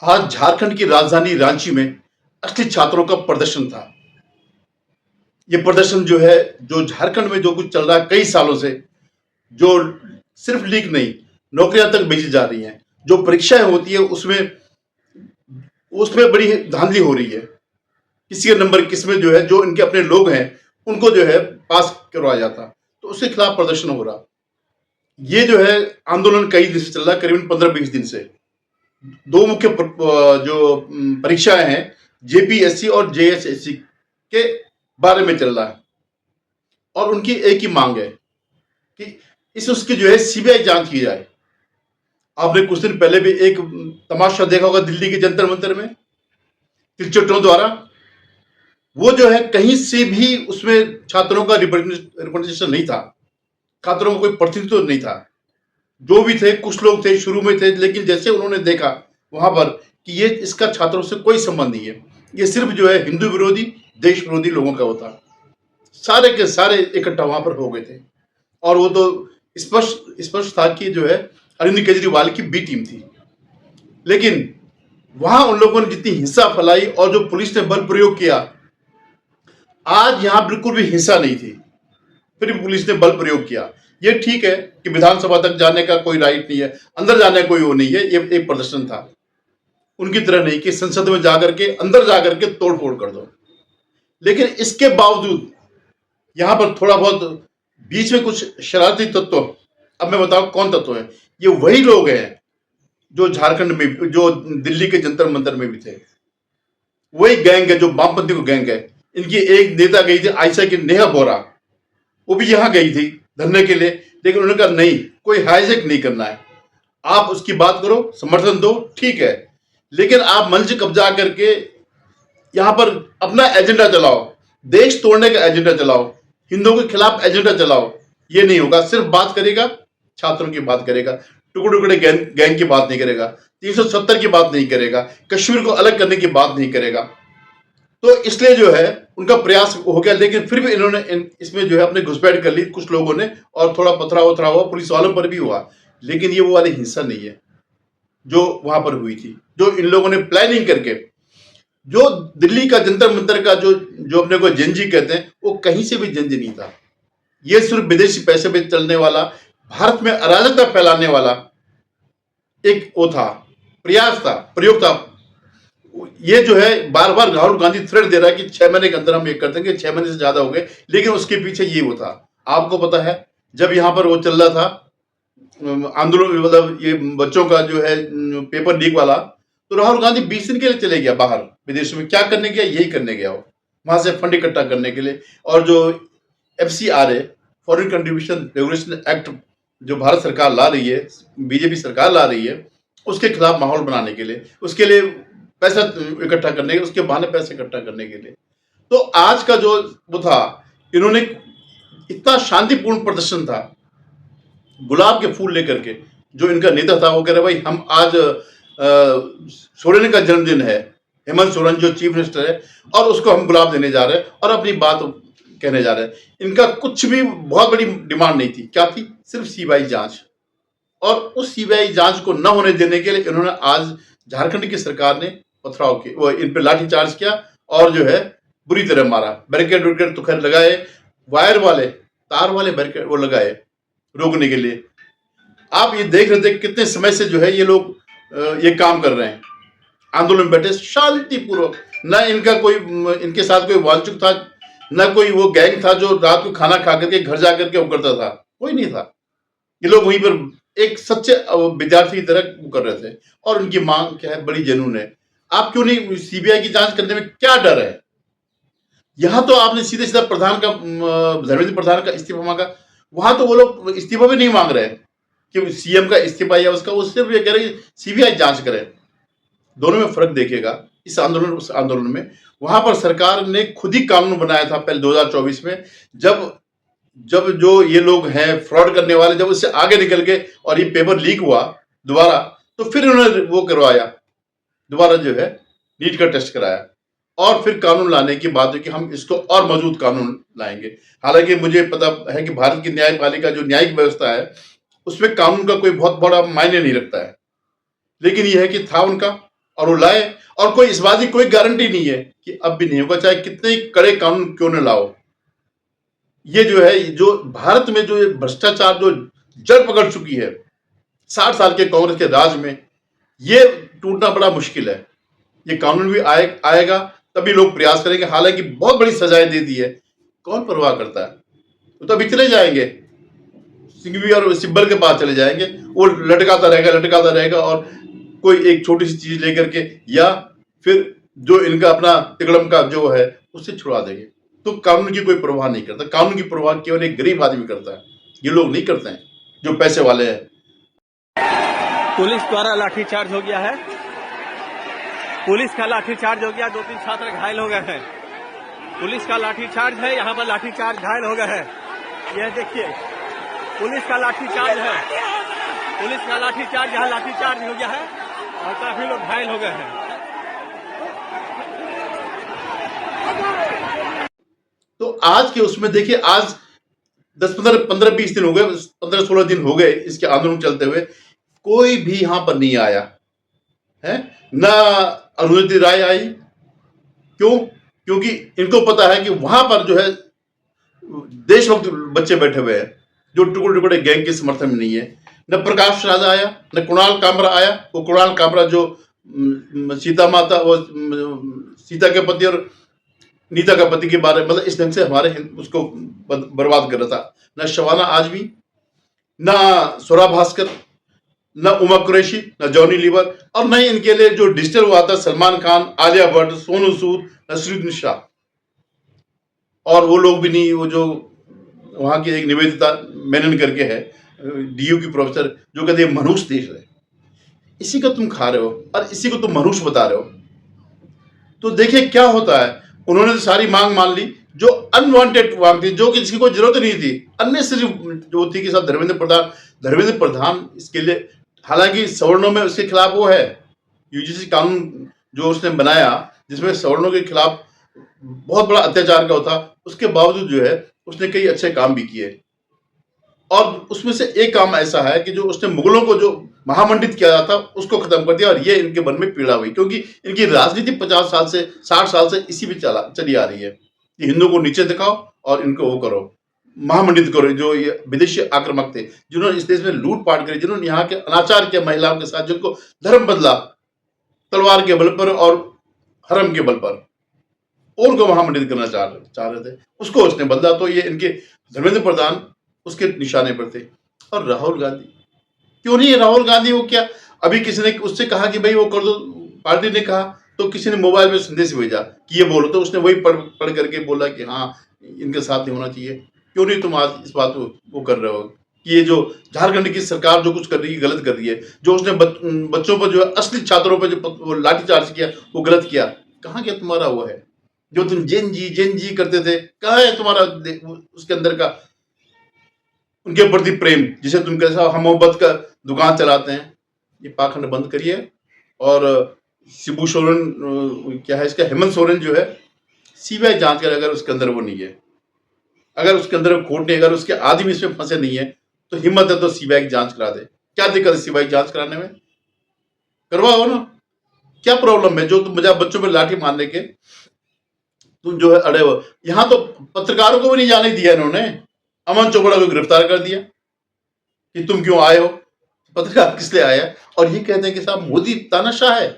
आज झारखंड की राजधानी रांची में असली छात्रों का प्रदर्शन था। ये प्रदर्शन जो है, जो झारखंड में जो कुछ चल रहा है कई सालों से, जो सिर्फ लीक नहीं, नौकरियां तक भेजी जा रही हैं, जो परीक्षाएं होती है उसमें उसमें बड़ी धांधली हो रही है। किसी के नंबर किसमें जो है, जो इनके अपने लोग हैं उनको जो है पास करवाया जाता, तो उसके खिलाफ प्रदर्शन हो रहा। ये जो है आंदोलन कई दिन से चल रहा है, करीबन 15-20 दिन से। दो मुख्य जो परीक्षाएं हैं, जेपीएससी और जेएसएससी के बारे में चल रहा है, और उनकी एक ही मांग है कि उसकी जो है सीबीआई जांच की जाए। आपने कुछ दिन पहले भी एक तमाशा देखा होगा दिल्ली के जंतर मंतर में तिरचट्टों द्वारा। वो जो है कहीं से भी उसमें छात्रों का रिप्रेजेंटेशन नहीं था, छात्रों का कोई प्रतिनिधित्व नहीं था। जो भी थे, कुछ लोग थे शुरू में थे, लेकिन जैसे उन्होंने देखा वहां पर कि ये इसका छात्रों से कोई संबंध नहीं है, ये सिर्फ जो है हिंदू विरोधी, देश विरोधी लोगों का होता, सारे के सारे इकट्ठा वहां पर हो गए थे। और वो तो स्पष्ट स्पष्ट था कि जो है अरविंद केजरीवाल की बी टीम थी। लेकिन वहां उन लोगों ने जितनी हिंसा फैलाई और जो पुलिस ने बल प्रयोग किया, आज यहां बिल्कुल भी हिंसा नहीं थी, फिर भी पुलिस ने बल प्रयोग किया। ये ठीक है कि विधानसभा तक जाने का कोई राइट नहीं है, अंदर जाने का कोई वो नहीं है, ये एक प्रदर्शन था। उनकी तरह नहीं कि संसद में जाकर के अंदर जाकर के तोड़ फोड़ कर दो। लेकिन इसके बावजूद यहां पर थोड़ा बहुत बीच में कुछ शरारती तत्व, अब मैं बताऊं कौन तत्व है, ये वही लोग हैं जो झारखंड में, जो दिल्ली के जंतर मंतर में भी थे। वही गैंग है जो वामपंथी को गैंग है। इनकी एक नेता गई थी आयशा की नेहा बोरा, वो भी यहां गई थी धरने के लिए, लेकिन उन्होंने कहा नहीं, कोई हाईजैक नहीं करना है। आप उसकी बात करो, समर्थन दो, ठीक है, लेकिन आप मंच कब्जा करके यहां पर अपना एजेंडा चलाओ, देश तोड़ने का एजेंडा चलाओ, हिंदुओं के खिलाफ एजेंडा चलाओ, ये नहीं होगा। सिर्फ बात करेगा, छात्रों की बात करेगा, टुकड़े टुकड़े गैंग की बात नहीं करेगा, 370 की बात नहीं करेगा, कश्मीर को अलग करने की बात नहीं करेगा। तो इसलिए जो है उनका प्रयास हो गया, लेकिन फिर भी इन्होंने इसमें जो है अपने घुसपैठ कर ली कुछ लोगों ने, और थोड़ा पथराव वथराव हुआ, पुलिस वालों पर भी हुआ। लेकिन ये वो वाली हिंसा नहीं है जो वहां पर हुई थी, जो इन लोगों ने प्लानिंग करके, जो दिल्ली का जंतर मंतर का जो जो अपने को जंजी कहते हैं, वो कहीं से भी जंजी नहीं था। ये सिर्फ विदेशी पैसे पे चलने वाला, भारत में अराजकता फैलाने वाला एक वो था, प्रयास था, प्रयोग था। ये जो है बार बार राहुल गांधी थ्रेट दे रहा है कि 6 महीने के अंदर हम ये कर देंगे, 6 महीने से ज्यादा हो गए, लेकिन उसके पीछे ये वो था। आपको पता है जब यहाँ पर वो चल रहा था आंदोलन, मतलब ये बच्चों का जो है पेपर लीक वाला, तो राहुल गांधी 20 दिन के लिए चले गया बाहर विदेशों में। क्या करने गया? यही करने गया वो, वहां से फंड इकट्ठा करने के लिए। और जो FCRA, foreign contribution regulation act, जो भारत सरकार ला रही है, बीजेपी सरकार ला रही है, उसके खिलाफ माहौल बनाने के लिए, उसके लिए पैसा इकट्ठा करने के, उसके बहाने पैसे इकट्ठा करने के लिए। तो आज का जो वो था, इन्होंने इतना शांतिपूर्ण प्रदर्शन था, गुलाब के फूल लेकर के। जो इनका नेता था वो कह रहे भाई हम आज सोरेन का जन्मदिन है, हेमंत सोरेन जो चीफ मिनिस्टर है, और उसको हम गुलाब देने जा रहे हैं और अपनी बात कहने जा रहे हैं। इनका कुछ भी बहुत बड़ी डिमांड नहीं थी। क्या थी? सिर्फ सीबीआई जांच। और उस सीबीआई जांच को न होने देने के लिए इन्होंने आज झारखंड की सरकार ने पथराव किया, वो इन पे लाठी चार्ज किया और जो है बुरी तरह मारा। बैरिकेड वैरिकेड तो खैर लगाए, वायर वाले, तार वाले बैरिकेड वो लगाए रोकने के लिए। आप ये देख रहे थे कितने समय से जो है ये लोग ये काम कर रहे हैं, आंदोलन बैठे शांतिपूर्वक। न इनका कोई, इनके साथ कोई वांछुक था, न कोई वो गैंग था जो रात को खाना खा करके घर जा करके वो करता था, कोई नहीं था। ये लोग वहीं पर एक सच्चे विद्यार्थी की तरह कर रहे थे, और उनकी मांग क्या है, बड़ी जेन्युइन है। आप क्यों नहीं, सीबीआई की जांच करने में क्या डर है? यहां तो आपने सीधे सीधा प्रधान का, धर्मेंद्र प्रधान का इस्तीफा मांगा, वहां तो वो लोग इस्तीफा भी नहीं मांग रहे हैं कि सीएम का इस्तीफा या उसका, वो सिर्फ ये कह रहे हैं सीबीआई जांच करे। दोनों में फर्क देखेगा, इस आंदोलन उस आंदोलन में। वहां पर सरकार ने खुद ही कानून बनाया था पहले 2024 में, जब जब जो ये लोग हैं फ्रॉड करने वाले, जब उससे आगे निकल गए और ये पेपर लीक हुआ दोबारा, तो फिर उन्होंने वो करवाया, दोबारा जो है नीट का टेस्ट कराया, और फिर कानून लाने की बात है कि हम इसको और मजबूत कानून लाएंगे। हालांकि मुझे पता है कि भारत की न्यायपालिका, जो न्यायिक व्यवस्था है, उसमें कानून का कोई बहुत बड़ा मायने नहीं रखता है। लेकिन यह है कि था उनका, और वो लाए, और कोई इस बात की कोई गारंटी नहीं है कि अब भी नहीं होगा, चाहे कितने ही कड़े कानून क्यों न लाओ। ये जो है, जो भारत में जो ये भ्रष्टाचार जो जड़ पकड़ चुकी है 60 साल के कांग्रेस के राज में, ये टूटना बड़ा मुश्किल है। ये कानून भी आएगा तभी लोग प्रयास करेंगे, हालांकि बहुत बड़ी सजाएं दे दी है, कौन परवाह करता है। तो अभी चले जाएंगे, सिंघवी और सिब्बल के पास चले जाएंगे, वो लटकाता रहेगा और कोई एक छोटी सी चीज लेकर के, या फिर जो इनका अपना तिगड़म का जो है उससे छुड़ा देंगे। तो कानून की कोई परवाह नहीं करता, कानून की परवाह केवल एक गरीब आदमी करता है, ये लोग नहीं करते हैं जो पैसे वाले हैं। पुलिस द्वारा लाठीचार्ज हो गया है, पुलिस का लाठीचार्ज हो गया, 2-3 छात्र घायल हो गए हैं। पुलिस का लाठीचार्ज है, यहाँ पर लाठीचार्ज घायल हो गए हैं। यह देखिए पुलिस का लाठीचार्ज है, पुलिस का लाठीचार्ज, यहाँ लाठीचार्ज हो गया है और काफी लोग घायल हो गए हैं। तो आज के उसमें देखिए, आज 10-15-20 दिन हो गए, 15-16 दिन हो गए इसके आंदोलन चलते हुए, कोई भी यहां पर नहीं आया है ना। अरुंधति राय आई, क्यों? क्योंकि इनको पता है कि वहां पर जो है देशभक्त बच्चे बैठे हुए हैं जो टुकड़े टुकड़े गैंग के समर्थन में नहीं है। न प्रकाश राजा आया, न कुणाल कामरा आया। वो कुणाल कामरा जो सीता माता, वो सीता के पति और नीता का पति के बारे में, मतलब इस ढंग से हमारे उसको बर्बाद कर रहा था। न शबाना आजमी, न स्वरा भास्कर, न उमा कुरैशी, न जॉनी लीवर, और न इनके लिए जो डिजिटल हुआ था सलमान खान, आलिया भट्ट, सोनू सूद, नसरुद्दीन शाह, और वो लोग भी नहीं। वो जो वहां की एक निवेदिता मेनन करके है, डीयू की प्रोफेसर, जो कहते हैं मनुष्य देश है, इसी का तुम खा रहे हो और इसी को तुम मनुष्य बता रहे हो। तो देखिए क्या होता है, उन्होंने तो सारी मांग मान ली जो अनवांटेड मांग थी, जो कि इसकी कोई जरूरत नहीं थी, अननेसेसरी जो थी कि साहब धर्मेंद्र प्रधान इसके लिए, हालांकि सवर्णों में उसके खिलाफ वो है यूजीसी कानून जो उसने बनाया, जिसमें सवर्णों के खिलाफ बहुत बड़ा अत्याचार का होता, उसके बावजूद जो है उसने कई अच्छे काम भी किए। और उसमें से एक काम ऐसा है कि जो उसने मुगलों को जो महामंडित किया जाता उसको खत्म कर दिया, और ये इनके मन में पीड़ा हुई, क्योंकि इनकी राजनीति 50 साल से 60 साल से इसी में चली आ रही है कि हिंदुओं को नीचे दिखाओ और इनको वो करो, महामंडित करो। जो ये विदेशी आक्रमक थे, जिन्होंने इस देश में लूटपाट करी, जिन्होंने यहाँ के अनाचार किया महिलाओं के साथ, जिनको धर्म बदला तलवार के बल पर और हरम के बल पर, उनको महामंडित करना चाह रहे थे, उसको उसने बदला। तो ये इनके धर्मेंद्र प्रधान उसके निशाने पर थे। और राहुल गांधी क्यों नहीं है? राहुल गांधी वो क्या, अभी किसी ने उससे कहा कि भाई वो कर दो, पार्टी ने कहा, तो किसी ने मोबाइल में संदेश भेजा कि ये बोलो, तो उसने वही पढ़ करके बोला कि हाँ इनके साथ नहीं होना चाहिए। क्यों नहीं तुम आज इस बात को वो कर रहे हो कि ये जो झारखंड की सरकार जो कुछ कर रही है गलत कर रही है, जो उसने बच्चों पर जो है असली छात्रों पर जो लाठीचार्ज किया वो गलत किया। कहाँ गया तुम्हारा वो है जो तुम जेन जी करते थे? कहाँ है तुम्हारा उसके अंदर का उनके प्रति प्रेम, जिसे तुम कैसा हम मोहब्बत का दुकान चलाते हैं? ये पाखंड बंद करिए। और शिबू सोरेन क्या है इसका, हेमंत सोरेन जो है, सीबीआई जांच करे, अगर उसके अंदर वो नहीं है, अगर उसके अंदर खोट नहीं, अगर उसके आदमी इसमें फंसे नहीं है, तो हिम्मत है तो सीबीआई की जांच करा दे। क्या दिक्कत है सीबीआई जांच कराने में? करवाओ ना, क्या प्रॉब्लम है? जो तुम मजा बच्चों पर लाठी मारने के तुम जो है अड़े हो। यहां तो पत्रकारों को भी नहीं जाने दिया इन्होंने, अमन चोपड़ा को गिरफ्तार कर दिया कि तुम क्यों आए हो, पत्रकार किस लिए आया, और ये कहते हैं कि साहब मोदी तानाशाह है।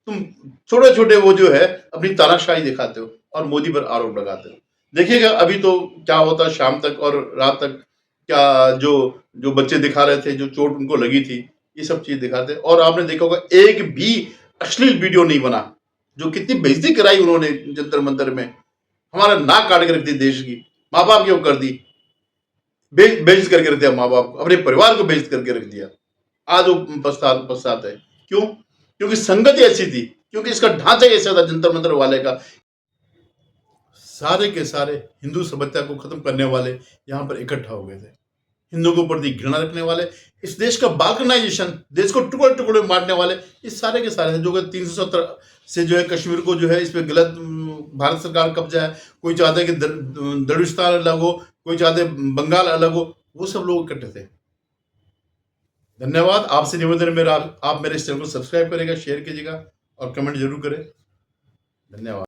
तुम छोटे छोटे वो जो है अपनी तानाशाही दिखाते हो और मोदी पर आरोप लगाते हो। देखिएगा अभी तो क्या होता, शाम तक और रात तक क्या जो जो बच्चे दिखा रहे थे, जो चोट उनको लगी थी, ये सब चीज दिखाते। और आपने देखा होगा एक भी अश्लील वीडियो नहीं बना। जो कितनी बेइज्जती कराई उन्होंने जंतर मंतर में, हमारा नाक काट के रख दी देश की, माँ बाप की वो कर दी, बेइज्जत करके रख दिया माँ बाप को, अपने परिवार को बेइज्जत करके रख दिया। आज वो पश्चात है। क्यों? क्योंकि संगति ऐसी थी, क्योंकि इसका ढांचा ऐसा था जंतर मंतर वाले का। सारे के सारे हिंदू सभ्यता को खत्म करने वाले यहाँ पर इकट्ठा हो गए थे, हिंदुओं के प्रति घृणा रखने वाले, इस देश का बाल्कनाइजेशन, देश को टुकड़े टुकड़े मारने वाले, ये सारे के सारे हैं। जो 370 से जो है कश्मीर को जो है इस पे गलत भारत सरकार कब्जा है, कोई चाहता है कि दर्दिस्तान अलग हो, कोई चाहते बंगाल अलग हो, वो सब लोग इकट्ठे थे। धन्यवाद। आपसे निवेदन मेरा, आप मेरे इस चैनल को सब्सक्राइब करिएगा, शेयर कीजिएगा और कमेंट जरूर करें। धन्यवाद।